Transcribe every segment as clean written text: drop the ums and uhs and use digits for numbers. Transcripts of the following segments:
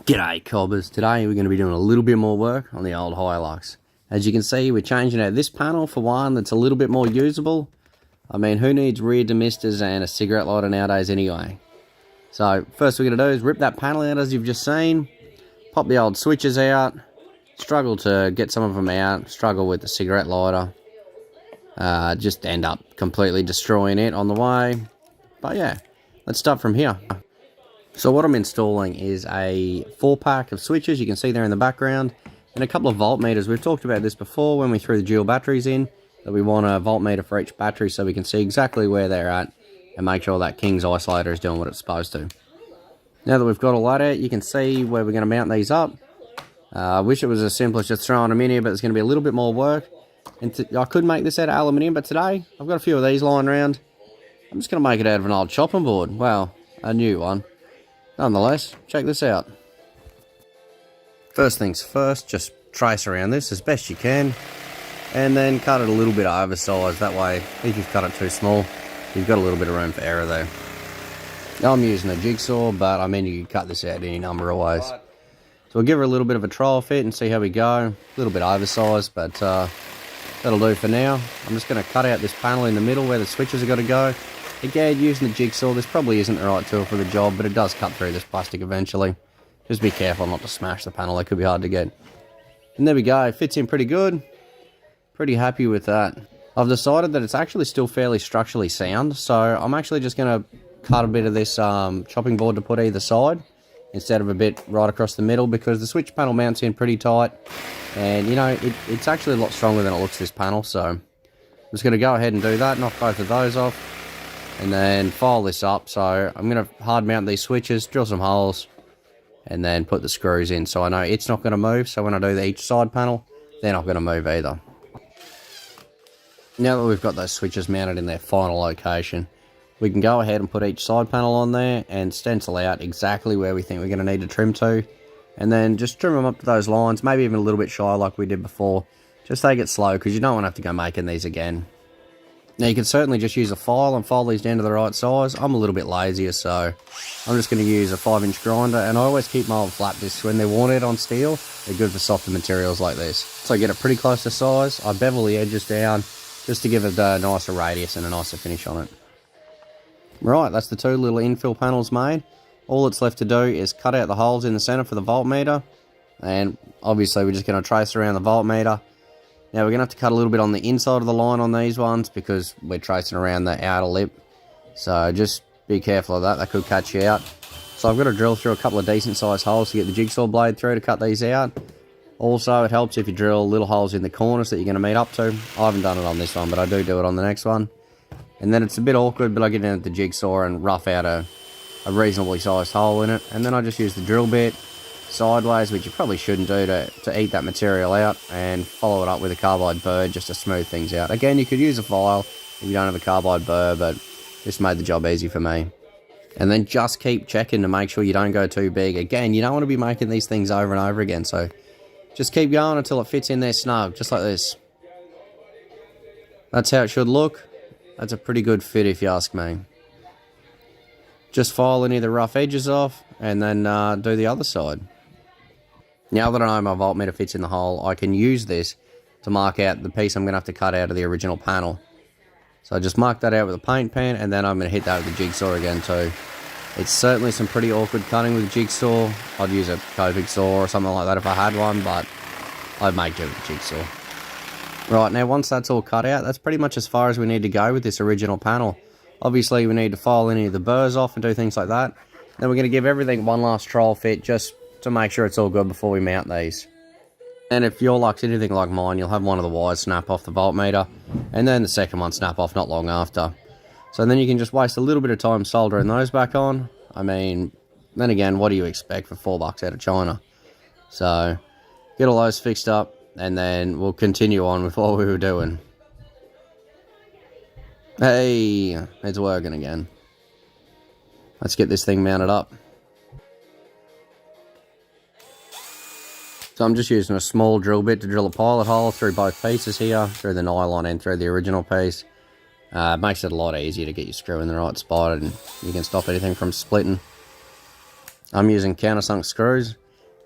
G'day cobbers, today we're going to be doing a little bit more work on the old Hilux. As you can see, we're changing out this panel for one that's a little bit more usable. I mean, who needs rear demisters and a cigarette lighter nowadays anyway? So first we're going to do is rip that panel out as you've just seen, pop the old switches out, struggle to get some of them out, struggle with the cigarette lighter, just end up completely destroying it on the way. But yeah, let's start from here. So what I'm installing is a 4-pack of switches, you can see there in the background, and a couple of voltmeters. We've talked about this before when we threw the dual batteries in, that we want a voltmeter for each battery so we can see exactly where they're at and make sure that King's isolator is doing what it's supposed to. Now that we've got all that out, you can see where we're going to mount these up. I wish it was as simple as just throwing them in here, but it's going to be a little bit more work. And I could make this out of aluminium, but today I've got a few of these lying around. I'm just going to make it out of an old chopping board. Well, a new one. Nonetheless, check this out. First things first, just trace around this as best you can, and then cut it a little bit oversized. That way, if you've cut it too small, you've got a little bit of room for error there. Now I'm using a jigsaw, but I mean you can cut this out any number of ways. So we'll give her a little bit of a trial fit and see how we go. A little bit oversized, but that'll do for now. I'm just going to cut out this panel in the middle where the switches are going to go. Again, using the jigsaw, this probably isn't the right tool for the job, but it does cut through this plastic eventually. Just be careful not to smash the panel, it could be hard to get. And there we go, it fits in pretty good. Pretty happy with that. I've decided that it's actually still fairly structurally sound, so I'm actually just going to cut a bit of this chopping board to put either side, instead of a bit right across the middle, because the switch panel mounts in pretty tight. And, you know, it's actually a lot stronger than it looks, this panel, so I'm just going to go ahead and do that, knock both of those off. And then file this up, so I'm going to hard mount these switches, drill some holes, and then put the screws in so I know it's not going to move, so when I do each side panel, they're not going to move either. Now that we've got those switches mounted in their final location, we can go ahead and put each side panel on there and stencil out exactly where we think we're going to need to trim to, and then just trim them up to those lines, maybe even a little bit shy like we did before. Just take it slow, because you don't want to have to go making these again. Now you can certainly just use a file and file these down to the right size. I'm a little bit lazier, so I'm just going to use a 5-inch grinder, and I always keep my old flat discs when they're worn out on steel. They're good for softer materials like this. So I get it pretty close to size. I bevel the edges down just to give it a nicer radius and a nicer finish on it. Right, that's the two little infill panels made. All that's left to do is cut out the holes in the center for the voltmeter, and obviously we're just going to trace around the voltmeter. Now we're going to have to cut a little bit on the inside of the line on these ones because we're tracing around the outer lip. So just be careful of that, that could catch you out. So I've got to drill through a couple of decent sized holes to get the jigsaw blade through to cut these out. Also it helps if you drill little holes in the corners that you're going to meet up to. I haven't done it on this one, but I do it on the next one. And then it's a bit awkward, but I get in at the jigsaw and rough out a reasonably sized hole in it. And then I just use the drill bit sideways, which you probably shouldn't do to eat that material out, and follow it up with a carbide burr just to smooth things out. Again, you could use a file if you don't have a carbide burr, but this made the job easy for me. And then just keep checking to make sure you don't go too big. Again, you don't want to be making these things over and over again, so just keep going until it fits in there snug, just like this. That's how it should look. That's a pretty good fit if you ask me. Just file any of the rough edges off, and then do the other side. Now that I know my voltmeter fits in the hole, I can use this to mark out the piece I'm going to have to cut out of the original panel. So I just mark that out with a paint pen, and then I'm going to hit that with the jigsaw again too. It's certainly some pretty awkward cutting with a jigsaw. I'd use a Copic saw or something like that if I had one, but I'd make do with a jigsaw. Right, now once that's all cut out, that's pretty much as far as we need to go with this original panel. Obviously we need to file any of the burrs off and do things like that. Then we're going to give everything one last trial fit just to make sure it's all good before we mount these. And if your luck's anything like mine, you'll have one of the wires snap off the voltmeter, and then the second one snap off not long after. So then you can just waste a little bit of time soldering those back on. I mean, then again, what do you expect for $4 out of China? So get all those fixed up, and then we'll continue on with what we were doing. Hey, it's working again. Let's get this thing mounted up. So I'm just using a small drill bit to drill a pilot hole through both pieces here, through the nylon and through the original piece. It makes it a lot easier to get your screw in the right spot, and you can stop anything from splitting. I'm using countersunk screws.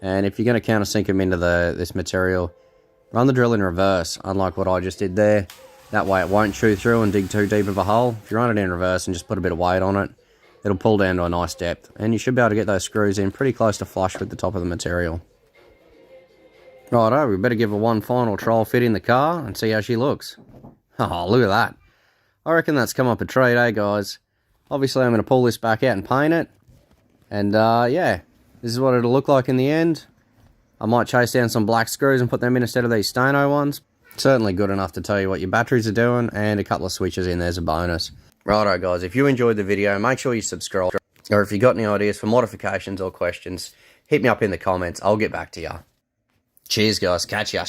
And if you're going to countersink them into this material, run the drill in reverse, unlike what I just did there. That way it won't chew through and dig too deep of a hole. If you run it in reverse and just put a bit of weight on it, it'll pull down to a nice depth. And you should be able to get those screws in pretty close to flush with the top of the material. Righto, we better give her one final trial fit in the car and see how she looks. Oh, look at that. I reckon that's come up a treat, eh, guys? Obviously, I'm going to pull this back out and paint it. And, yeah, this is what it'll look like in the end. I might chase down some black screws and put them in instead of these Stano ones. Certainly good enough to tell you what your batteries are doing, and a couple of switches in there's a bonus. Righto, guys, if you enjoyed the video, make sure you subscribe. Or if you got any ideas for modifications or questions, hit me up in the comments. I'll get back to you. Cheers, guys. Catch ya.